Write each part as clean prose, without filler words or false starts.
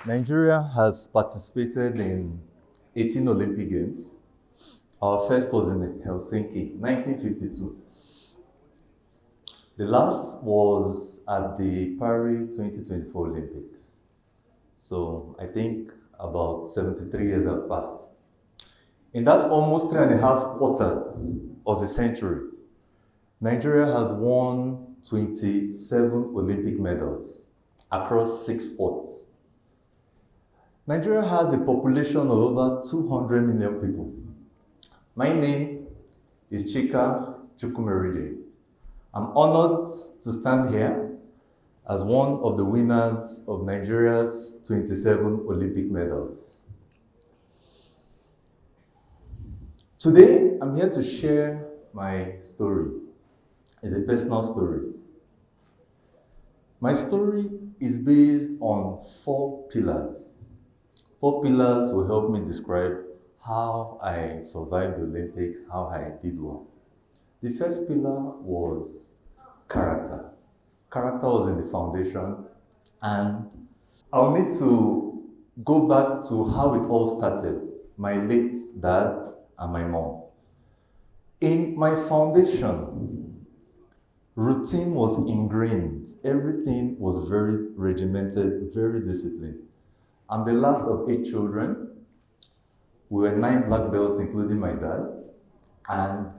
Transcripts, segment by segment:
Nigeria has participated in 18 Olympic Games. Our first was in Helsinki, 1952. The last was at the Paris 2024 Olympics. So I think about 73 years have passed. In that almost 3.5 quarter of a century, Nigeria has won 27 Olympic medals across 6 sports. Nigeria has a population of over 200 million people. My name is Chika Chukwumerije. I'm honored to stand here as one of the winners of Nigeria's 27 Olympic medals. Today, I'm here to share my story. It's a personal story. My story is based on 4 pillars. 4 pillars will help me describe how I survived the Olympics, how I did well. The first pillar was character. Character was in the foundation, and I'll need to go back to how it all started. My late dad and my mom. In my foundation, routine was ingrained. Everything was very regimented, very disciplined. I'm the last of 8 children. We were 9 black belts, including my dad. And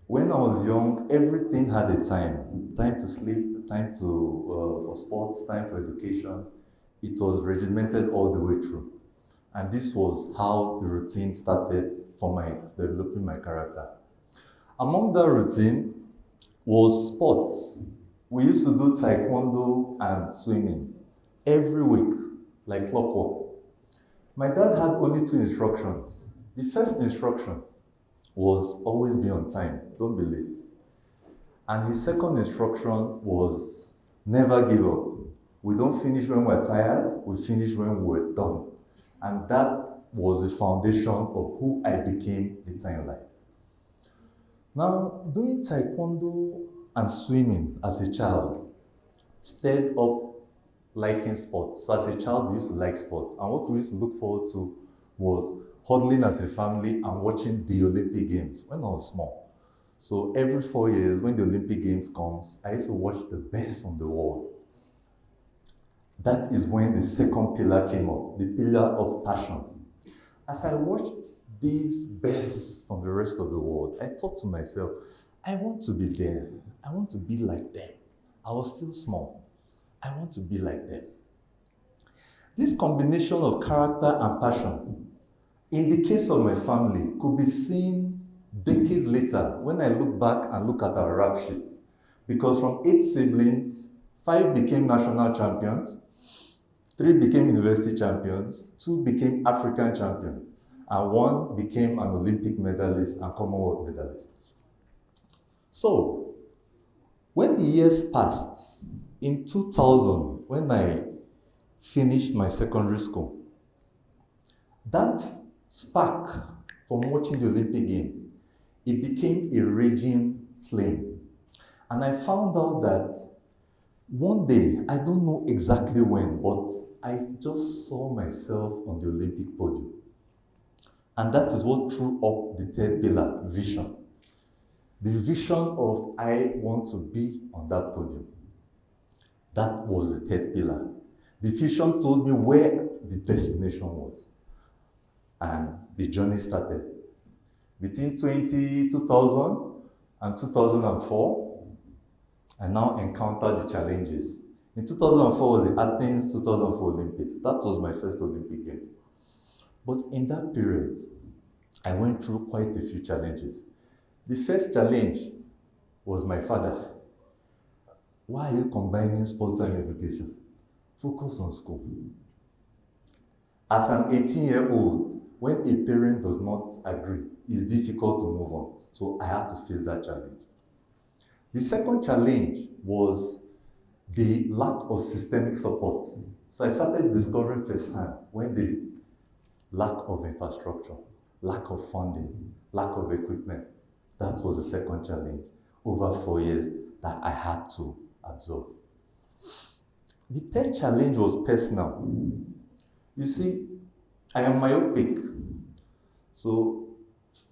when I was young, everything had a time. Time to sleep, time for sports, time for education. It was regimented all the way through. And this was how the routine started for my developing my character. Among that routine was sports. We used to do Taekwondo and swimming every week, like clockwork. My dad had only 2 instructions. The first instruction was always be on time, don't be late. And his second instruction was never give up. We don't finish when we're tired, we finish when we're done. And that was the foundation of who I became later in life. Now, doing Taekwondo and swimming as a child stirred up liking sports. So as a child, we used to like sports. And what we used to look forward to was huddling as a family and watching the Olympic Games when I was small. So every 4 years, when the Olympic Games comes, I used to watch the best from the world. That is when the second pillar came up, the pillar of passion. As I watched these best from the rest of the world, I thought to myself, I want to be there. I want to be like them. I was still small. I want to be like them. This combination of character and passion, in the case of my family, could be seen decades later when I look back and look at our rap sheet. Because from 8 siblings, 5 became national champions, 3 became university champions, 2 became African champions, and 1 became an Olympic medalist and Commonwealth medalist. So, when the years passed, in 2000, when I finished my secondary school, that spark from watching the Olympic Games, it became a raging flame. And I found out that one day, I don't know exactly when, but I just saw myself on the Olympic podium. And that is what threw up the 3rd pillar, vision. The vision of I want to be on that podium. That was the 3rd pillar. The vision told me where the destination was. And the journey started. Between 2000 and 2004, I now encountered the challenges. In 2004 was the Athens 2004 Olympics. That was my first Olympic Games. But in that period, I went through quite a few challenges. The first challenge was my father. Why are you combining sports and education? Focus on school. As an 18-year-old, when a parent does not agree, it's difficult to move on. So I had to face that challenge. The second challenge was the lack of systemic support. So I started discovering firsthand when the lack of infrastructure, lack of funding, lack of equipment. That was the second challenge over 4 years that I had to absorb. The third challenge was personal. You see, I am myopic. So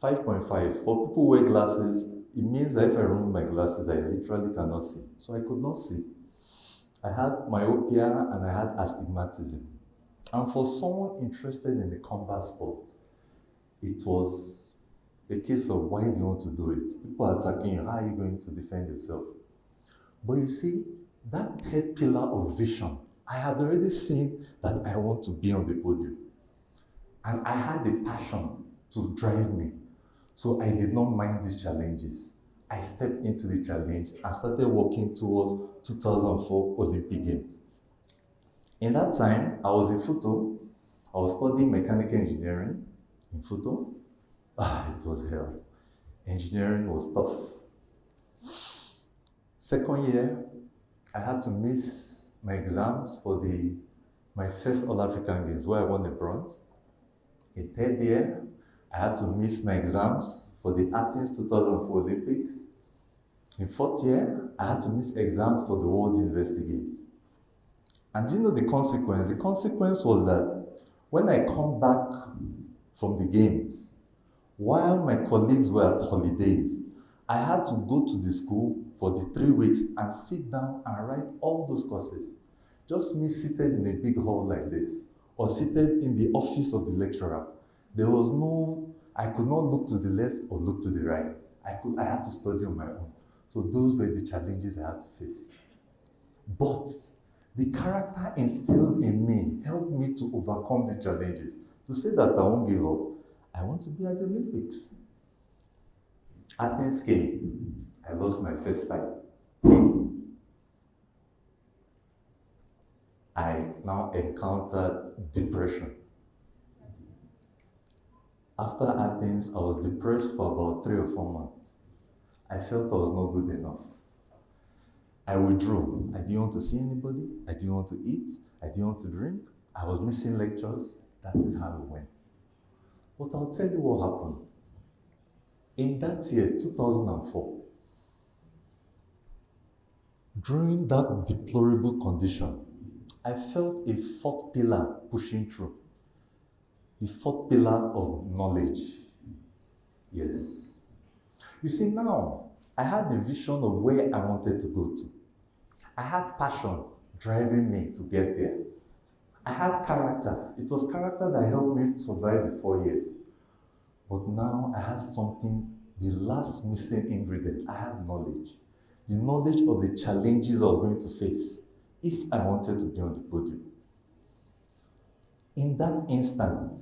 5.5. For people who wear glasses, it means that if I remove my glasses, I literally cannot see. So I could not see. I had myopia and I had astigmatism. And for someone interested in the combat sport, it was a case of why do you want to do it? People are attacking you, how are you going to defend yourself? But you see, that third pillar of vision, I had already seen that I want to be on the podium. And I had the passion to drive me. So I did not mind these challenges. I stepped into the challenge and started working towards 2004 Olympic Games. In that time, I was in photo. I was studying mechanical engineering in photo. It was hell. Engineering was tough. Second year, I had to miss my exams for my first All African Games where I won the bronze. In third year, I had to miss my exams for the Athens 2004 Olympics. In fourth year, I had to miss exams for the World University Games. And do you know the consequence? The consequence was that when I come back from the games, while my colleagues were at holidays, I had to go to the school for the 3 weeks and sit down and write all those courses. Just me seated in a big hall like this, or seated in the office of the lecturer. There was I could not look to the left or look to the right. I had to study on my own. So those were the challenges I had to face. But the character instilled in me helped me to overcome the challenges. To say that I won't give up, I want to be at the Olympics. Athens came. I lost my first fight. I now encountered depression. After Athens, I was depressed for about 3 or 4 months. I felt I was not good enough. I withdrew. I didn't want to see anybody. I didn't want to eat. I didn't want to drink. I was missing lectures. That is how it went. But I'll tell you what happened. In that year, 2004, during that deplorable condition, I felt a fourth pillar pushing through. The fourth pillar of knowledge. Yes. You see, now, I had the vision of where I wanted to go to. I had passion driving me to get there. I had character. It was character that helped me survive the 4 years. But now I had something, the last missing ingredient. I had knowledge. The knowledge of the challenges I was going to face if I wanted to be on the podium. In that instant,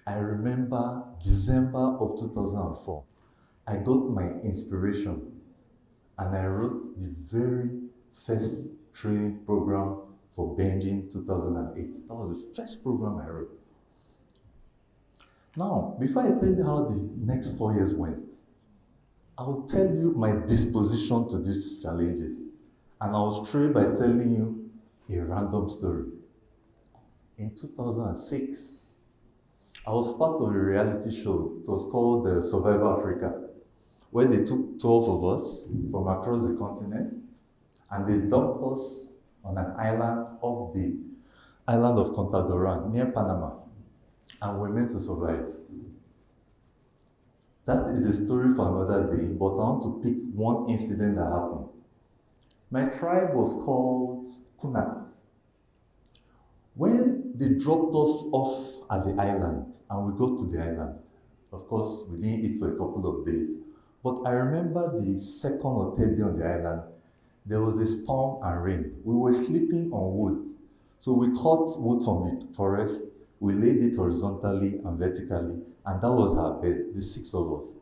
I remember December of 2004. I got my inspiration and I wrote the very first training program for Beijing 2008. That was the first program I wrote. Now, before I tell you how the next 4 years went, I'll tell you my disposition to these challenges. And I'll start by telling you a random story. In 2006, I was part of a reality show. It was called Survivor Africa, where they took 12 of us from across the continent and they dumped us on an island off the island of Contadoran near Panama. And we're meant to survive. That is a story for another day, but I want to pick one incident that happened. My tribe was called Kuna. When they dropped us off at the island, and we got to the island, of course, we didn't eat for a couple of days, but I remember the second or third day on the island, there was a storm and rain. We were sleeping on wood. So we cut wood from the forest, we laid it horizontally and vertically, and that was our bed, the 6 of us.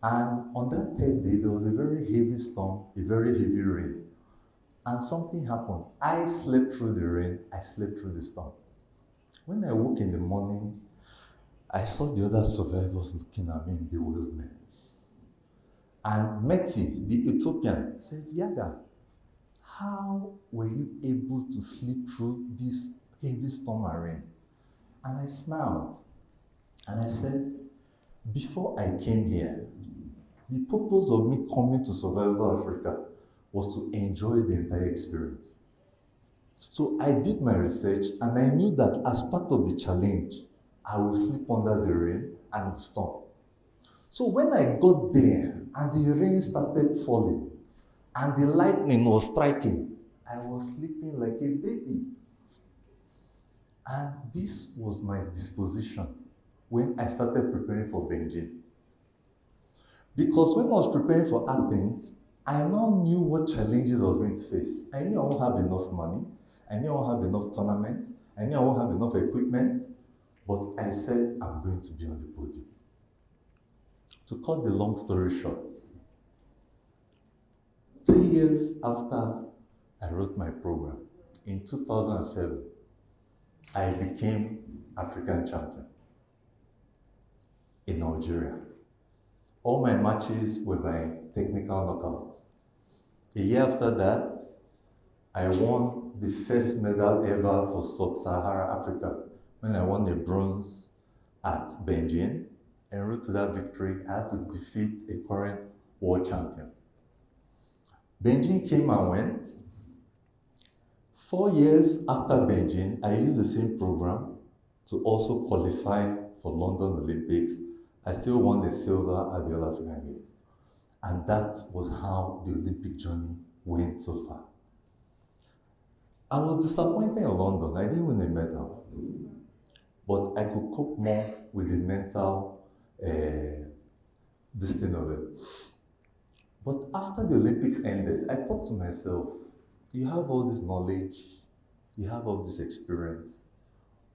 And on that third day, there was a very heavy storm, a very heavy rain. And something happened. I slept through the rain, I slept through the storm. When I woke in the morning, I saw the other survivors looking at me in bewilderment. And Meti, the Ethiopian, said, Yaga, how were you able to sleep through this heavy storm and rain? And I smiled. And I said, before I came here, the purpose of me coming to Survival Africa was to enjoy the entire experience. So I did my research and I knew that as part of the challenge, I would sleep under the rain and the storm. So when I got there and the rain started falling and the lightning was striking, I was sleeping like a baby. And this was my disposition when I started preparing for Beijing. Because when I was preparing for Athens, I now knew what challenges I was going to face. I knew I won't have enough money. I knew I won't have enough tournaments. I knew I won't have enough equipment. But I said, I'm going to be on the podium. To cut the long story short, 3 years after I wrote my program, in 2007, I became African champion in Nigeria. All my matches were by technical knockouts. A year after that, I won the first medal ever for Sub-Saharan Africa when I won a bronze at Beijing. En route to that victory, I had to defeat a current world champion. Beijing came and went. 4 years after Beijing, I used the same program to also qualify for London Olympics. I still won the silver at the All African Games. And that was how the Olympic journey went so far. I was disappointed in London. I didn't win a medal. But I could cope more with the mental this thing of it. But after the Olympics ended, I thought to myself, you have all this knowledge, you have all this experience,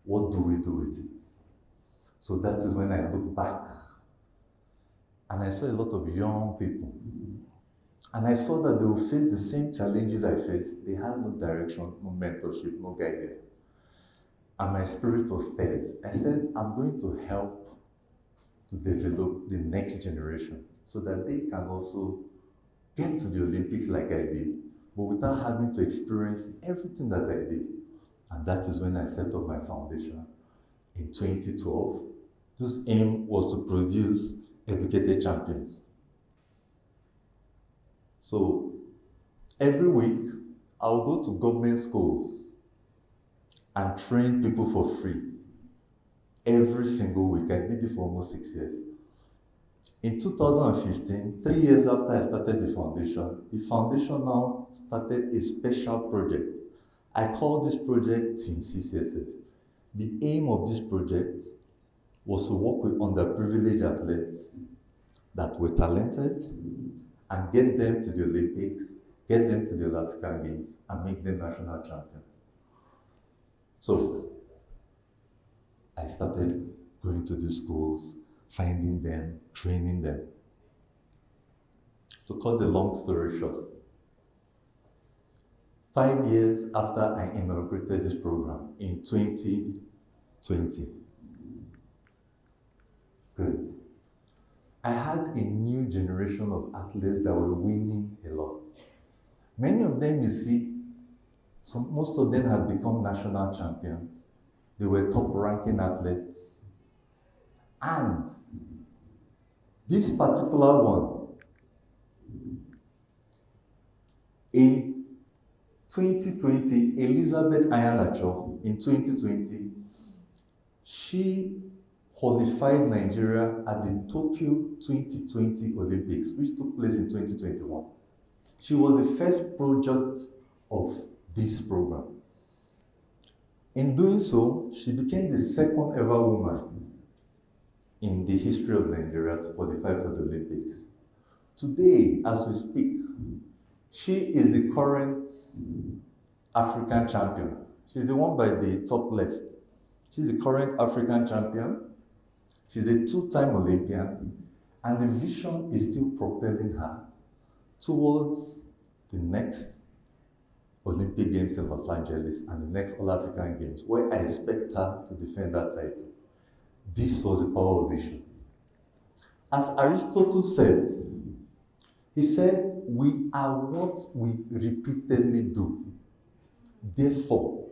what do we do with it? So that is when I look back and I saw a lot of young people. And I saw that they would face the same challenges I faced. They had no direction, no mentorship, no guidance. And my spirit was stirred. I said, I'm going to help to develop the next generation so that they can also get to the Olympics like I did, but without having to experience everything that I did. And that is when I set up my foundation in 2012, whose aim was to produce educated champions. So every week, I'll go to government schools and train people for free. Every single week. I did it for almost 6 years. In 2015, 3 years after I started the foundation now started a special project. I call this project Team CCSF. The aim of this project was to work with underprivileged athletes that were talented and get them to the Olympics, get them to the All African Games, and make them national champions. So, I started going to the schools, finding them, training them. To cut the long story short, 5 years after I inaugurated this program in 2020, good, I had a new generation of athletes that were winning a lot. Many of them, you see, most of them have become national champions. They were top-ranking athletes. And this particular one, in 2020, Elizabeth Ayanacho, in 2020, she qualified Nigeria at the Tokyo 2020 Olympics, which took place in 2021. She was the first project of this program. In doing so, she became the second ever woman in the history of Nigeria to qualify for the Olympics. Today, as we speak, she is the current African champion. She's the one by the top left. She's the current African champion. She's a two-time Olympian, and the vision is still propelling her towards the next Olympic Games in Los Angeles and the next All-African Games, where I expect her to defend that title. This was the power of vision. As Aristotle said, he said, we are what we repeatedly do. Therefore,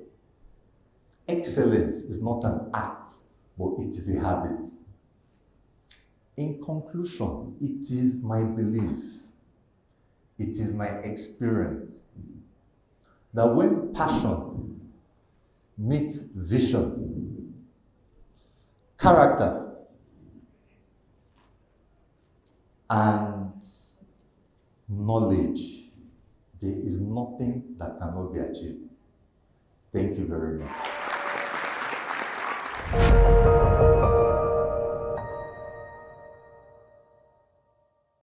excellence is not an act, but it is a habit. In conclusion, it is my belief, it is my experience, that when passion meets vision, character, and knowledge, there is nothing that cannot be achieved. Thank you very much.